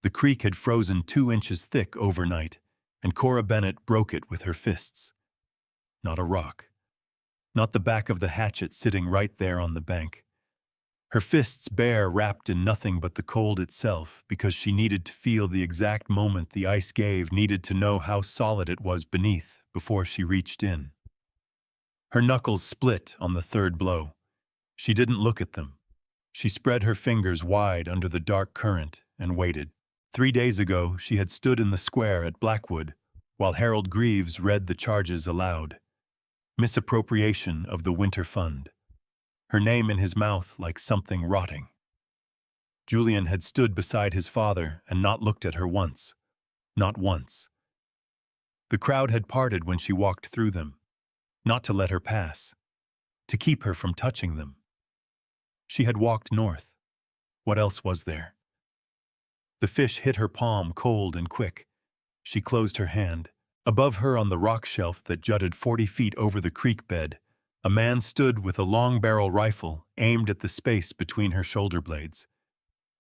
The creek had frozen 2 inches thick overnight, and Cora Bennett broke it with her fists. Not a rock. Not the back of the hatchet sitting right there on the bank. Her fists bare, wrapped in nothing but the cold itself, because she needed to feel the exact moment the ice gave, needed to know how solid it was beneath before she reached in. Her knuckles split on the third blow. She didn't look at them. She spread her fingers wide under the dark current and waited. 3 days ago, she had stood in the square at Blackwood while Harold Greaves read the charges aloud. Misappropriation of the Winter Fund. Her name in his mouth like something rotting. Julian had stood beside his father and not looked at her once. Not once. The crowd had parted when she walked through them, not to let her pass, to keep her from touching them. She had walked north. What else was there? The fish hit her palm cold and quick. She closed her hand. Above her on the rock shelf that jutted 40 feet over the creek bed, a man stood with a long-barrel rifle aimed at the space between her shoulder blades.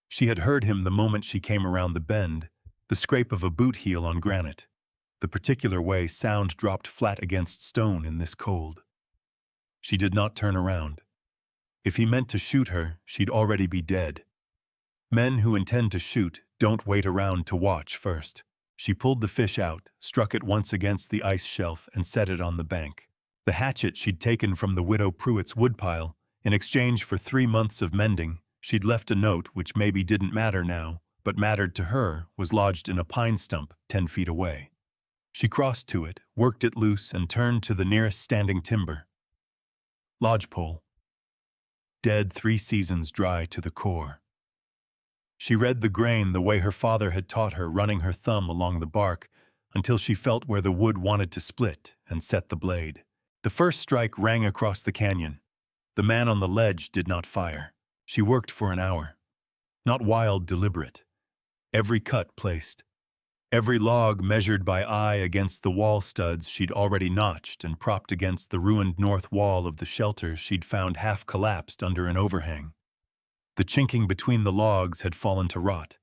She had heard him the moment she came around the bend, the scrape of a boot heel on granite, the particular way sound dropped flat against stone in this cold. She did not turn around. If he meant to shoot her, she'd already be dead. Men who intend to shoot don't wait around to watch first. She pulled the fish out, struck it once against the ice shelf, and set it on the bank. The hatchet she'd taken from the widow Pruitt's woodpile, in exchange for 3 months of mending, she'd left a note which maybe didn't matter now, but mattered to her, was lodged in a pine stump 10 feet away. She crossed to it, worked it loose, and turned to the nearest standing timber. Lodgepole. Dead 3 seasons dry to the core. She read the grain the way her father had taught her, running her thumb along the bark until she felt where the wood wanted to split and set the blade. The first strike rang across the canyon. The man on the ledge did not fire. She worked for an hour. Not wild, deliberate. Every cut placed. Every log measured by eye against the wall studs she'd already notched and propped against the ruined north wall of the shelter she'd found half collapsed under an overhang. The chinking between the logs had fallen to rot.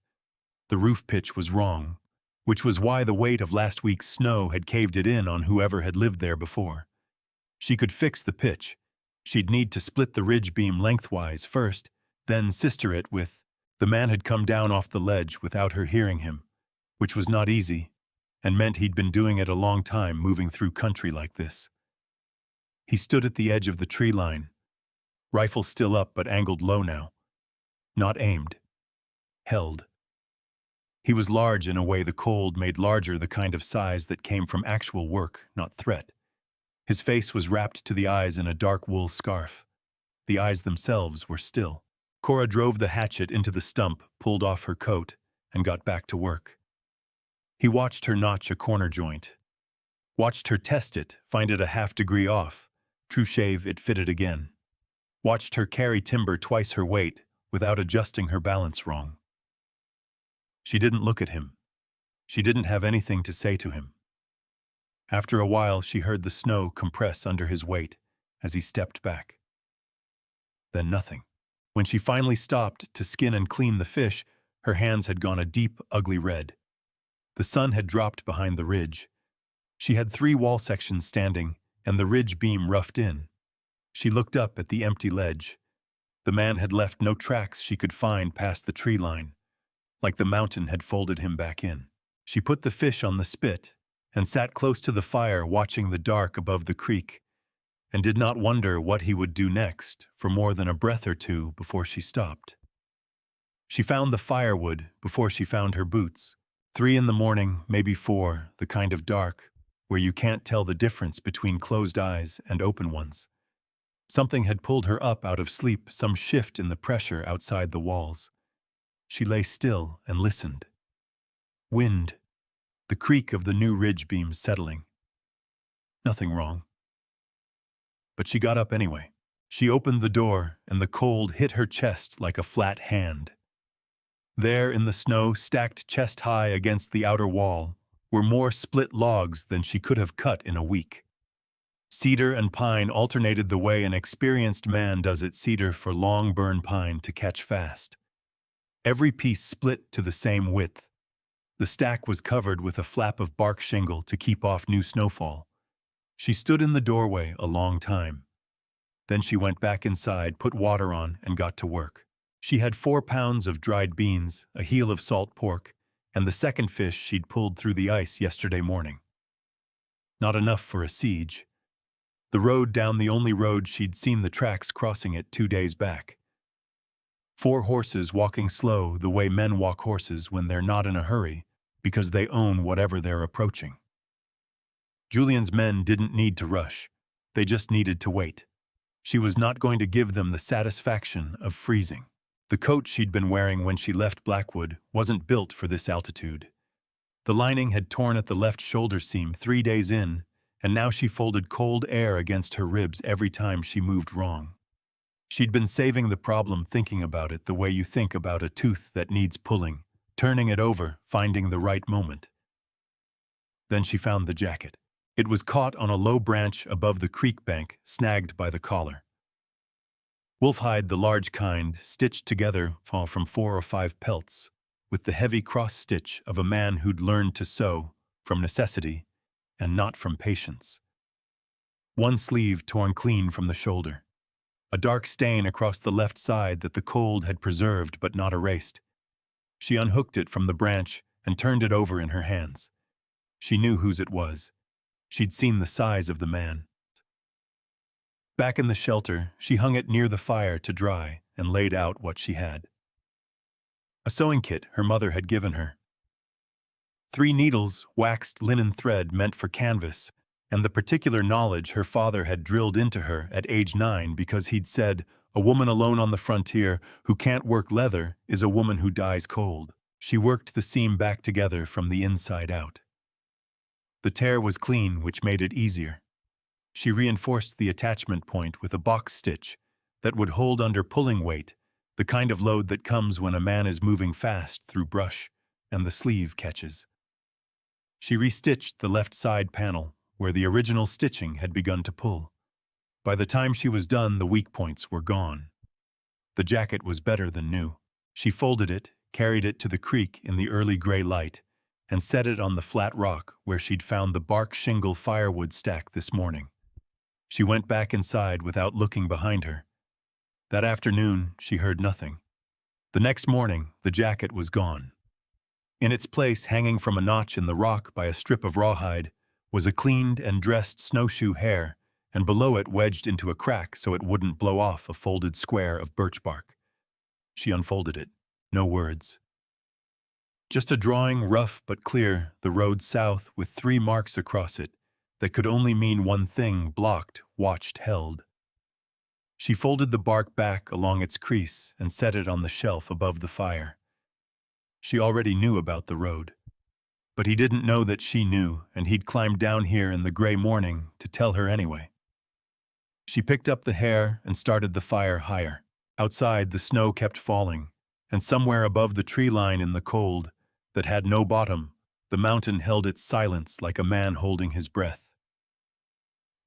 The roof pitch was wrong, which was why the weight of last week's snow had caved it in on whoever had lived there before. She could fix the pitch. She'd need to split the ridge beam lengthwise first, then sister it with. The man had come down off the ledge without her hearing him, which was not easy, and meant he'd been doing it a long time moving through country like this. He stood at the edge of the tree line, rifle still up but angled low now. Not aimed. Held. He was large in a way the cold made larger, the kind of size that came from actual work, not threat. His face was wrapped to the eyes in a dark wool scarf. The eyes themselves were still. Cora drove the hatchet into the stump, pulled off her coat, and got back to work. He watched her notch a corner joint. Watched her test it, find it a half-degree off. True shave, it fitted again. Watched her carry timber twice her weight, without adjusting her balance wrong. She didn't look at him. She didn't have anything to say to him. After a while, she heard the snow compress under his weight as he stepped back. Then nothing. When she finally stopped to skin and clean the fish, her hands had gone a deep, ugly red. The sun had dropped behind the ridge. She had 3 wall sections standing, and the ridge beam roughed in. She looked up at the empty ledge. The man had left no tracks she could find past the tree line, like the mountain had folded him back in. She put the fish on the spit and sat close to the fire watching the dark above the creek, and did not wonder what he would do next for more than a breath or two before she stopped. She found the firewood before she found her boots. 3 in the morning, maybe 4, the kind of dark where you can't tell the difference between closed eyes and open ones. Something had pulled her up out of sleep, some shift in the pressure outside the walls. She lay still and listened. Wind. The creak of the new ridge beam settling. Nothing wrong. But she got up anyway. She opened the door, and the cold hit her chest like a flat hand. There in the snow, stacked chest-high against the outer wall, were more split logs than she could have cut in a week. Cedar and pine alternated the way an experienced man does it, cedar for long burn, pine to catch fast. every piece split to the same width. The stack was covered with a flap of bark shingle to keep off new snowfall. She stood in the doorway a long time. Then she went back inside, put water on, and got to work. She had 4 pounds of dried beans, a heel of salt pork, and the second fish she'd pulled through the ice yesterday morning. Not enough for a siege. The road down the only road she'd seen the tracks crossing it 2 days back. 4 horses walking slow the way men walk horses when they're not in a hurry, because they own whatever they're approaching. Julian's men didn't need to rush. They just needed to wait. She was not going to give them the satisfaction of freezing. The coat she'd been wearing when she left Blackwood wasn't built for this altitude. The lining had torn at the left shoulder seam 3 days in, and now she folded cold air against her ribs every time she moved wrong. She'd been saving the problem, thinking about it the way you think about a tooth that needs pulling, turning it over, finding the right moment. Then she found the jacket. It was caught on a low branch above the creek bank, snagged by the collar. Wolfhide, the large kind, stitched together from 4 or 5 pelts, with the heavy cross-stitch of a man who'd learned to sew from necessity and not from patience. One sleeve torn clean from the shoulder. A dark stain across the left side that the cold had preserved but not erased. She unhooked it from the branch and turned it over in her hands. She knew whose it was. She'd seen the size of the man. Back in the shelter, she hung it near the fire to dry and laid out what she had. A sewing kit her mother had given her. 3 needles, waxed linen thread meant for canvas, and the particular knowledge her father had drilled into her at age 9 because he'd said, "A woman alone on the frontier who can't work leather is a woman who dies cold." She worked the seam back together from the inside out. The tear was clean, which made it easier. She reinforced the attachment point with a box stitch that would hold under pulling weight, the kind of load that comes when a man is moving fast through brush and the sleeve catches. She restitched the left side panel, where the original stitching had begun to pull. By the time she was done, the weak points were gone. The jacket was better than new. She folded it, carried it to the creek in the early gray light, and set it on the flat rock where she'd found the bark shingle firewood stack this morning. She went back inside without looking behind her. That afternoon, she heard nothing. The next morning, the jacket was gone. In its place, hanging from a notch in the rock by a strip of rawhide, was a cleaned and dressed snowshoe hare, and below it, wedged into a crack so it wouldn't blow off, a folded square of birch bark. She unfolded it. No words. Just a drawing, rough but clear, the road south with 3 marks across it that could only mean one thing: blocked, watched, held. She folded the bark back along its crease and set it on the shelf above the fire. She already knew about the road. But he didn't know that she knew, and he'd climbed down here in the gray morning to tell her anyway. She picked up the hare and started the fire higher. Outside, the snow kept falling, and somewhere above the tree line in the cold, that had no bottom, the mountain held its silence like a man holding his breath.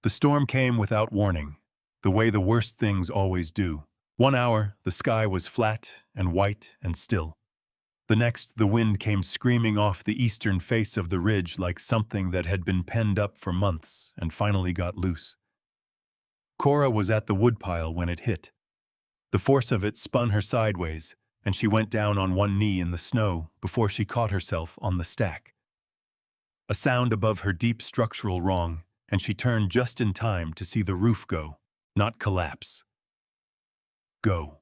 The storm came without warning, the way the worst things always do. 1 hour, the sky was flat and white and still. The next, the wind came screaming off the eastern face of the ridge like something that had been penned up for months and finally got loose. Cora was at the woodpile when it hit. The force of it spun her sideways, and she went down on one knee in the snow before she caught herself on the stack. A sound above her deep structural wrong, and she turned just in time to see the roof go, not collapse. Go.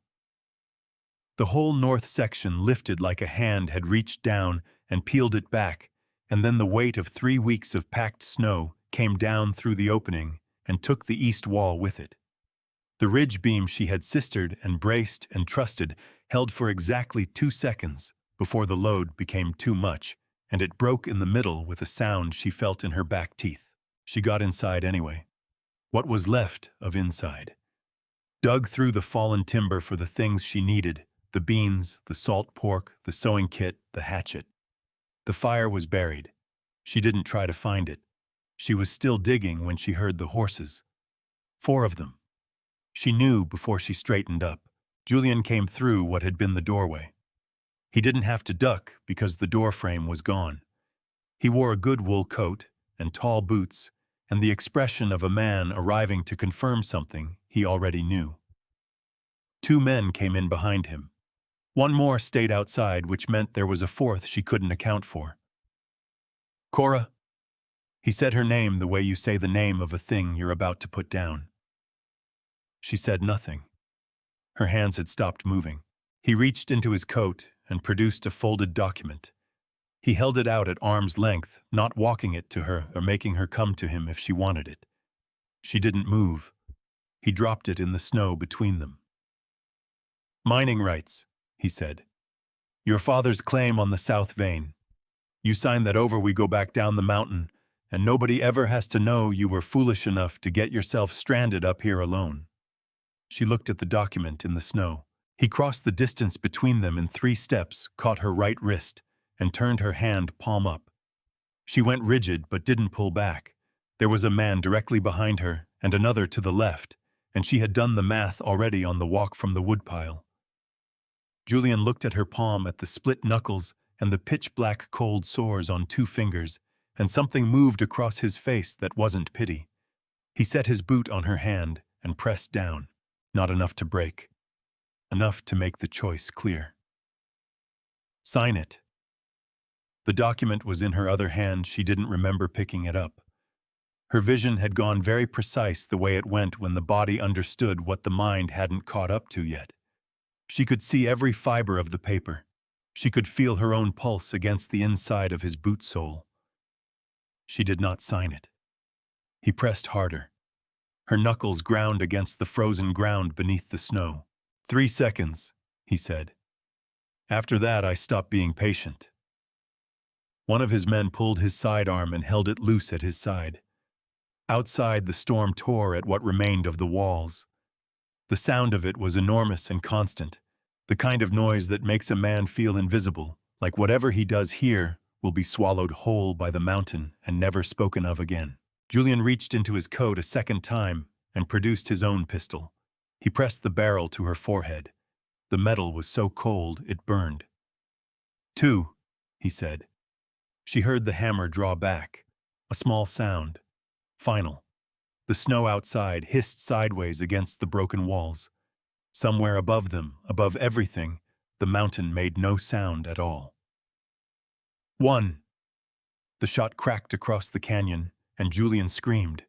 The whole north section lifted like a hand had reached down and peeled it back, and then the weight of 3 weeks of packed snow came down through the opening and took the east wall with it. The ridge beam she had sistered and braced and trusted held for exactly 2 seconds before the load became too much, and it broke in the middle with a sound she felt in her back teeth. She got inside anyway. What was left of inside. Dug through the fallen timber for the things she needed: the beans, the salt pork, the sewing kit, the hatchet. The fire was buried. She didn't try to find it. She was still digging when she heard the horses. 4 of them. She knew before she straightened up. Julian came through what had been the doorway. He didn't have to duck because the door frame was gone. He wore a good wool coat and tall boots, and the expression of a man arriving to confirm something he already knew. Two men came in behind him. One more stayed outside, which meant there was a fourth she couldn't account for. Cora. He said her name the way you say the name of a thing you're about to put down. She said nothing. Her hands had stopped moving. He reached into his coat and produced a folded document. He held it out at arm's length, not walking it to her or making her come to him if she wanted it. She didn't move. He dropped it in the snow between them. Mining rights, he said. Your father's claim on the South Vein. You sign that over, we go back down the mountain, and nobody ever has to know you were foolish enough to get yourself stranded up here alone. She looked at the document in the snow. He crossed the distance between them in 3 steps, caught her right wrist, and turned her hand palm up. She went rigid but didn't pull back. There was a man directly behind her and another to the left, and she had done the math already on the walk from the woodpile. Julian looked at her palm, at the split knuckles and the pitch-black cold sores on 2 fingers, and something moved across his face that wasn't pity. He set his boot on her hand and pressed down. Not enough to break. Enough to make the choice clear. Sign it. The document was in her other hand. She didn't remember picking it up. Her vision had gone very precise the way it went when the body understood what the mind hadn't caught up to yet. She could see every fiber of the paper. She could feel her own pulse against the inside of his boot sole. She did not sign it. He pressed harder. Her knuckles ground against the frozen ground beneath the snow. 3 seconds, he said. After that, I stopped being patient. One of his men pulled his sidearm and held it loose at his side. Outside, the storm tore at what remained of the walls. The sound of it was enormous and constant, the kind of noise that makes a man feel invisible, like whatever he does here will be swallowed whole by the mountain and never spoken of again. Julian reached into his coat a second time and produced his own pistol. He pressed the barrel to her forehead. The metal was so cold it burned. 2, he said. She heard the hammer draw back. A small sound. Final. The snow outside hissed sideways against the broken walls. Somewhere above them, above everything, the mountain made no sound at all. 1. The shot cracked across the canyon, and Julian screamed.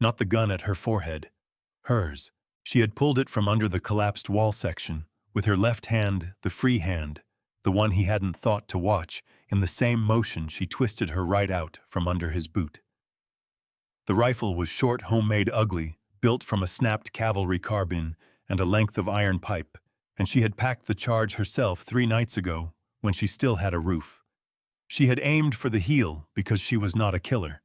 Not the gun at her forehead. Hers. She had pulled it from under the collapsed wall section, with her left hand, the free hand, the one he hadn't thought to watch. In the same motion she twisted her right out from under his boot. The rifle was short, homemade, ugly, built from a snapped cavalry carbine and a length of iron pipe, and she had packed the charge herself 3 nights ago when she still had a roof. She had aimed for the heel because she was not a killer,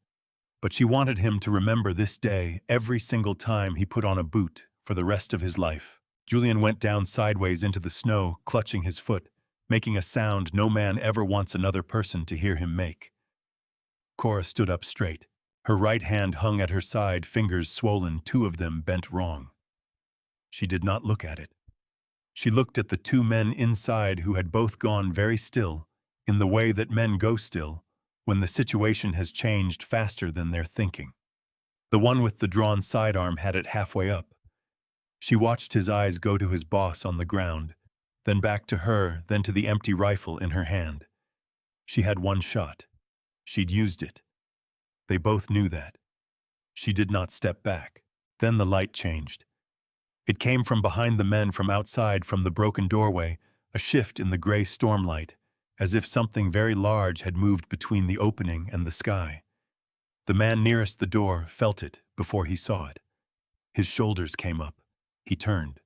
but she wanted him to remember this day every single time he put on a boot for the rest of his life. Julian went down sideways into the snow, clutching his foot, making a sound no man ever wants another person to hear him make. Cora stood up straight. Her right hand hung at her side, fingers swollen, 2 of them bent wrong. She did not look at it. She looked at the 2 men inside who had both gone very still, in the way that men go still, when the situation has changed faster than their thinking. The one with the drawn sidearm had it halfway up. She watched his eyes go to his boss on the ground, then back to her, then to the empty rifle in her hand. She had 1 shot. She'd used it. They both knew that. She did not step back. Then the light changed. It came from behind the men, from outside, from the broken doorway, a shift in the gray stormlight, as if something very large had moved between the opening and the sky. The man nearest the door felt it before he saw it. His shoulders came up. He turned.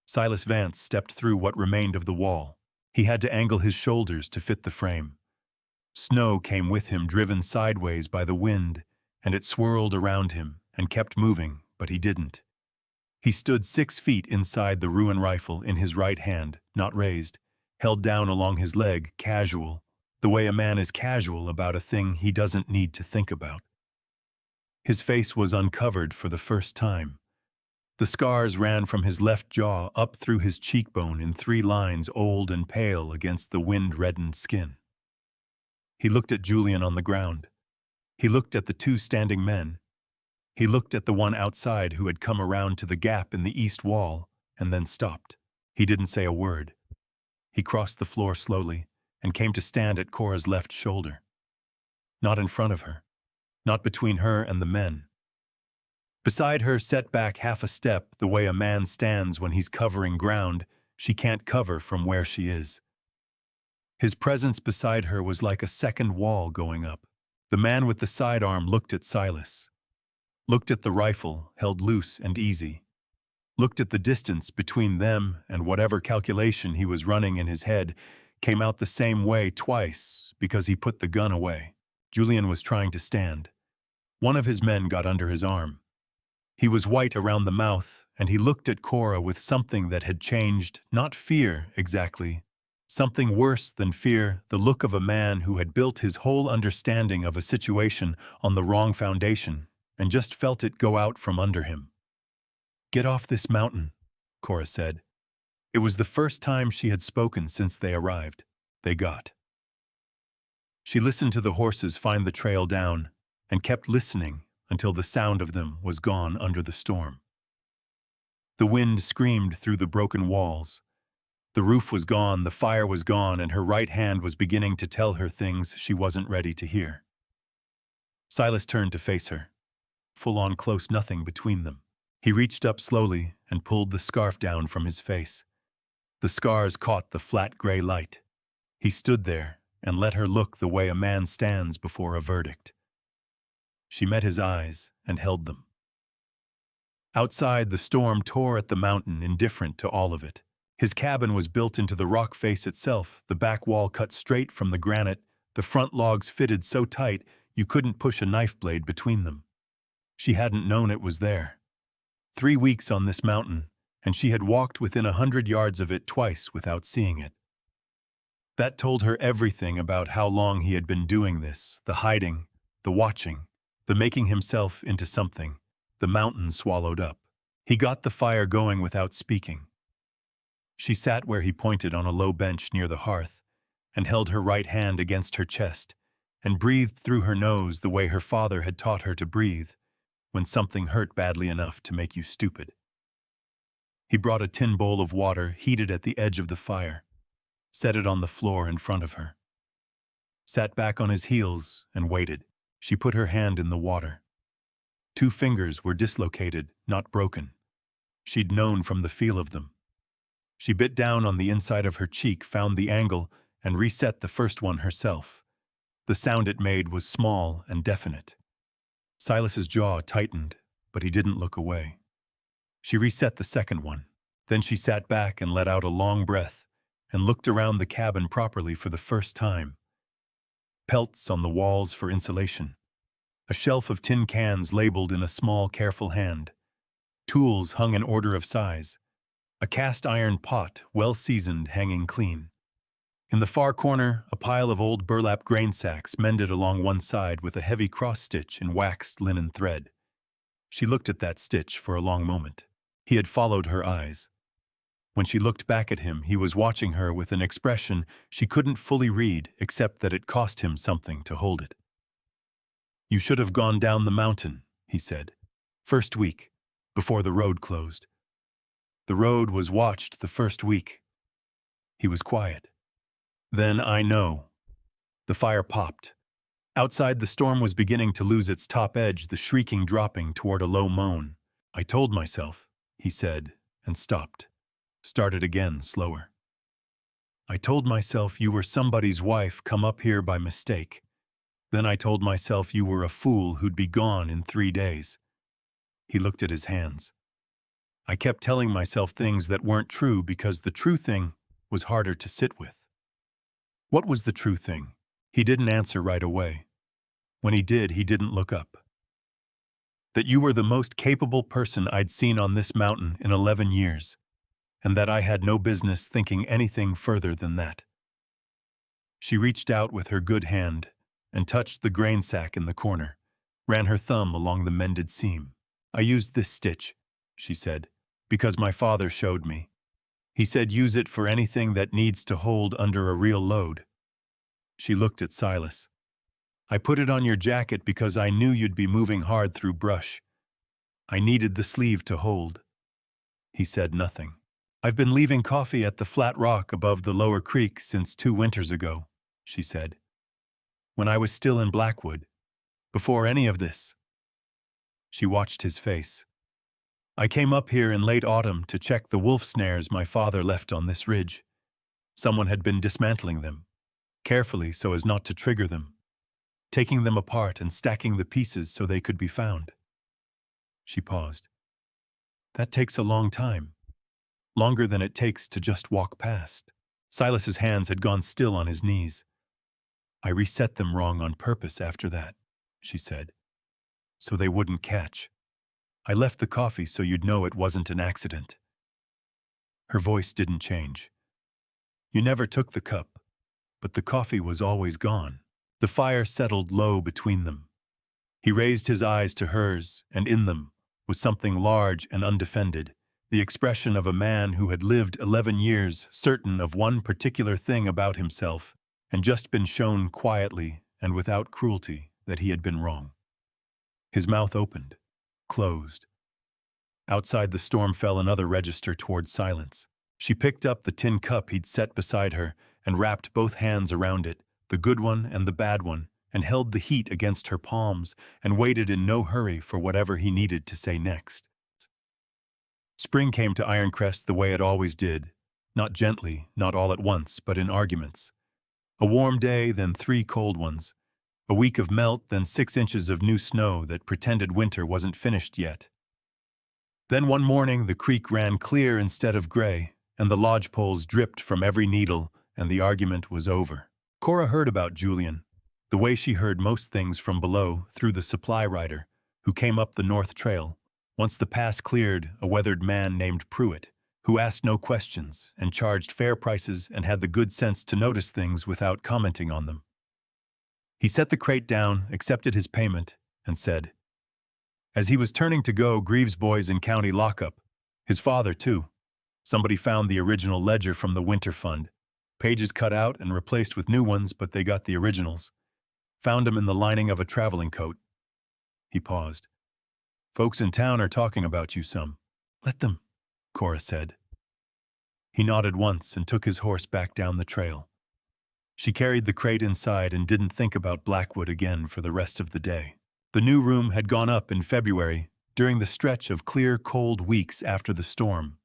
Silas Vance stepped through what remained of the wall. He had to angle his shoulders to fit the frame. Snow came with him, driven sideways by the wind, and it swirled around him and kept moving, but he didn't. He stood 6 feet inside the ruin rifle in his right hand, not raised, held down along his leg, casual, the way a man is casual about a thing he doesn't need to think about. His face was uncovered for the first time. The scars ran from his left jaw up through his cheekbone in 3 lines, old and pale against the wind-reddened skin. He looked at Julian on the ground. He looked at the 2 standing men. He looked at the one outside who had come around to the gap in the east wall and then stopped. He didn't say a word. He crossed the floor slowly and came to stand at Cora's left shoulder. Not in front of her. Not between her and the men. Beside her, set back half a step, the way a man stands when he's covering ground she can't cover from where she is. His presence beside her was like a second wall going up. The man with the sidearm looked at Silas. Looked at the rifle, held loose and easy. Looked at the distance between them, and whatever calculation he was running in his head came out the same way twice because he put the gun away. Julian was trying to stand. One of his men got under his arm. He was white around the mouth, and he looked at Cora with something that had changed, not fear exactly. Something worse than fear, the look of a man who had built his whole understanding of a situation on the wrong foundation and just felt it go out from under him. "Get off this mountain," Cora said. It was the first time she had spoken since they arrived. They got. She listened to the horses find the trail down and kept listening until the sound of them was gone under the storm. The wind screamed through the broken walls. The roof was gone, the fire was gone, and her right hand was beginning to tell her things she wasn't ready to hear. Silas turned to face her. Full-on close, nothing between them. He reached up slowly and pulled the scarf down from his face. The scars caught the flat gray light. He stood there and let her look the way a man stands before a verdict. She met his eyes and held them. Outside, the storm tore at the mountain, indifferent to all of it. His cabin was built into the rock face itself, the back wall cut straight from the granite, the front logs fitted so tight you couldn't push a knife blade between them. She hadn't known it was there. 3 weeks on this mountain, and she had walked within 100 yards of it twice without seeing it. That told her everything about how long he had been doing this, the hiding, the watching, the making himself into something, the mountain swallowed up. He got the fire going without speaking. She sat where he pointed on a low bench near the hearth and held her right hand against her chest and breathed through her nose the way her father had taught her to breathe when something hurt badly enough to make you stupid. He brought a tin bowl of water, heated at the edge of the fire, set it on the floor in front of her. Sat back on his heels and waited. She put her hand in the water. 2 fingers were dislocated, not broken. She'd known from the feel of them. She bit down on the inside of her cheek, found the angle, and reset the first one herself. The sound it made was small and definite. Silas's jaw tightened, but he didn't look away. She reset the second one. Then she sat back and let out a long breath and looked around the cabin properly for the first time. Pelts on the walls for insulation. A shelf of tin cans labeled in a small, careful hand. Tools hung in order of size. A cast iron pot, well seasoned, hanging clean. In the far corner, a pile of old burlap grain sacks mended along one side with a heavy cross-stitch in waxed linen thread. She looked at that stitch for a long moment. He had followed her eyes. When she looked back at him, he was watching her with an expression she couldn't fully read, except that it cost him something to hold it. "You should have gone down the mountain," he said. "First week, before the road closed." "The road was watched the first week." He was quiet. "Then I know." The fire popped. Outside, the storm was beginning to lose its top edge, the shrieking dropping toward a low moan. "I told myself," he said, and stopped. Started again, slower. "I told myself you were somebody's wife come up here by mistake. Then I told myself you were a fool who'd be gone in 3 days." He looked at his hands. "I kept telling myself things that weren't true because the true thing was harder to sit with." What was the true thing? He didn't answer right away. When he did, he didn't look up. "That you were the most capable person I'd seen on this mountain in 11 years, and that I had no business thinking anything further than that." She reached out with her good hand and touched the grain sack in the corner, ran her thumb along the mended seam. "I used this stitch. she said, because my father showed me. He said use it for anything that needs to hold under a real load. She looked at Silas. I put it on your jacket because I knew you'd be moving hard through brush. I needed the sleeve to hold. He said nothing. I've been leaving coffee at the flat rock above the lower creek since 2 winters ago, she said. When I was still in Blackwood, before any of this. She watched his face. I came up here in late autumn to check the wolf snares my father left on this ridge. Someone had been dismantling them, carefully so as not to trigger them, taking them apart and stacking the pieces so they could be found. She paused. That takes a long time, longer than it takes to just walk past. Silas's hands had gone still on his knees. I reset them wrong on purpose after that, she said, so they wouldn't catch. I left the coffee so you'd know it wasn't an accident. Her voice didn't change. You never took the cup, but the coffee was always gone. The fire settled low between them. He raised his eyes to hers, and in them was something large and undefended, the expression of a man who had lived 11 years certain of one particular thing about himself and just been shown quietly and without cruelty that he had been wrong. His mouth opened, closed. Outside the storm fell another register toward silence. She picked up the tin cup he'd set beside her and wrapped both hands around it, the good one and the bad one, and held the heat against her palms and waited in no hurry for whatever he needed to say next. Spring came to Ironcrest the way it always did, not gently, not all at once, but in arguments. A warm day, then 3 cold ones. A week of melt, then 6 inches of new snow that pretended winter wasn't finished yet. Then one morning the creek ran clear instead of gray, and the lodgepoles dripped from every needle, and the argument was over. Cora heard about Julian, the way she heard most things from below through the supply rider, who came up the North Trail. Once the pass cleared, a weathered man named Pruitt, who asked no questions and charged fair prices and had the good sense to notice things without commenting on them. He set the crate down, accepted his payment, and said, as he was turning to go, Greaves boys in county lockup. His father, too. Somebody found the original ledger from the winter fund. Pages cut out and replaced with new ones, but they got the originals. Found them in the lining of a traveling coat. He paused. Folks in town are talking about you some. Let them, Cora said. He nodded once and took his horse back down the trail. She carried the crate inside and didn't think about Blackwood again for the rest of the day. The new room had gone up in February, during the stretch of clear, cold weeks after the storm.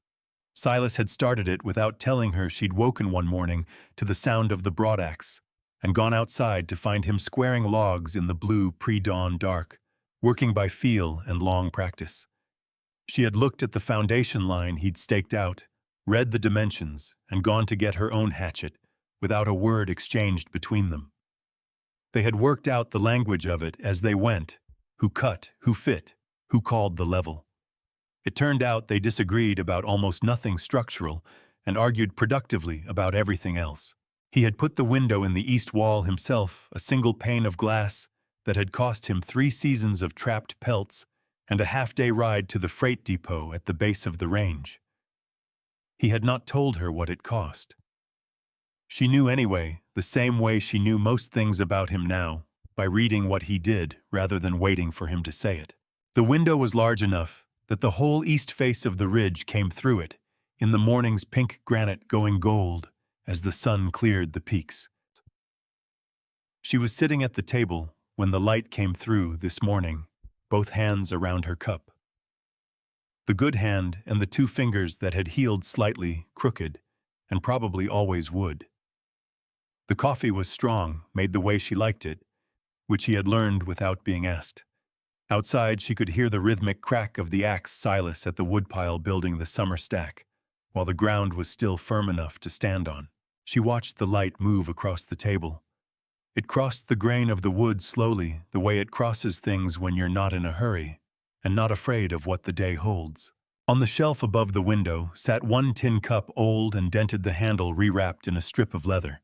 Silas had started it without telling her she'd woken one morning to the sound of the broadaxe and gone outside to find him squaring logs in the blue pre-dawn dark, working by feel and long practice. She had looked at the foundation line he'd staked out, read the dimensions, and gone to get her own hatchet, without a word exchanged between them. They had worked out the language of it as they went, who cut, who fit, who called the level. It turned out they disagreed about almost nothing structural and argued productively about everything else. He had put the window in the east wall himself, a single pane of glass that had cost him 3 seasons of trapped pelts and a half-day ride to the freight depot at the base of the range. He had not told her what it cost. She knew anyway, the same way she knew most things about him now, by reading what he did rather than waiting for him to say it. The window was large enough that the whole east face of the ridge came through it, in the morning's pink granite going gold as the sun cleared the peaks. She was sitting at the table when the light came through this morning, both hands around her cup. The good hand and the 2 fingers that had healed slightly, crooked, and probably always would. The coffee was strong, made the way she liked it, which he had learned without being asked. Outside, she could hear the rhythmic crack of the axe Silas at the woodpile building the summer stack, while the ground was still firm enough to stand on. She watched the light move across the table. It crossed the grain of the wood slowly, the way it crosses things when you're not in a hurry, and not afraid of what the day holds. On the shelf above the window sat one tin cup, old and dented, the handle rewrapped in a strip of leather.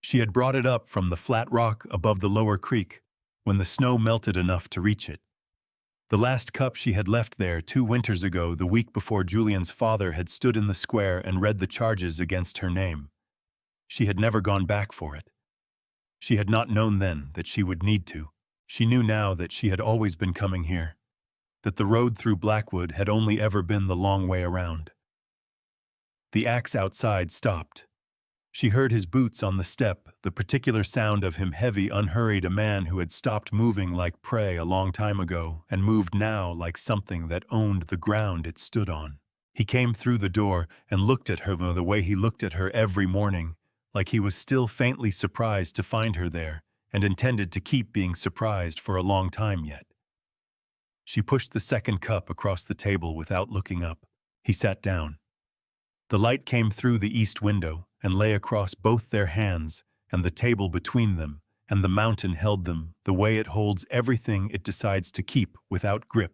She had brought it up from the flat rock above the lower creek when the snow melted enough to reach it. The last cup she had left there 2 winters ago, the week before Julian's father had stood in the square and read the charges against her name. She had never gone back for it. She had not known then that she would need to. She knew now that she had always been coming here, that the road through Blackwood had only ever been the long way around. The axe outside stopped. She heard his boots on the step, the particular sound of him heavy, unhurried, a man who had stopped moving like prey a long time ago and moved now like something that owned the ground it stood on. He came through the door and looked at her the way he looked at her every morning, like he was still faintly surprised to find her there and intended to keep being surprised for a long time yet. She pushed the second cup across the table without looking up. He sat down. The light came through the east window and lay across both their hands and the table between them, and the mountain held them the way it holds everything it decides to keep, without grip,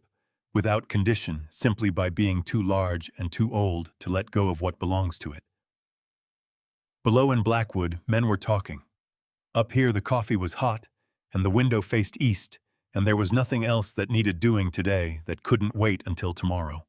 without condition, simply by being too large and too old to let go of what belongs to it. Below in Blackwood, men were talking. Up here the coffee was hot, and the window faced east, and there was nothing else that needed doing today that couldn't wait until tomorrow.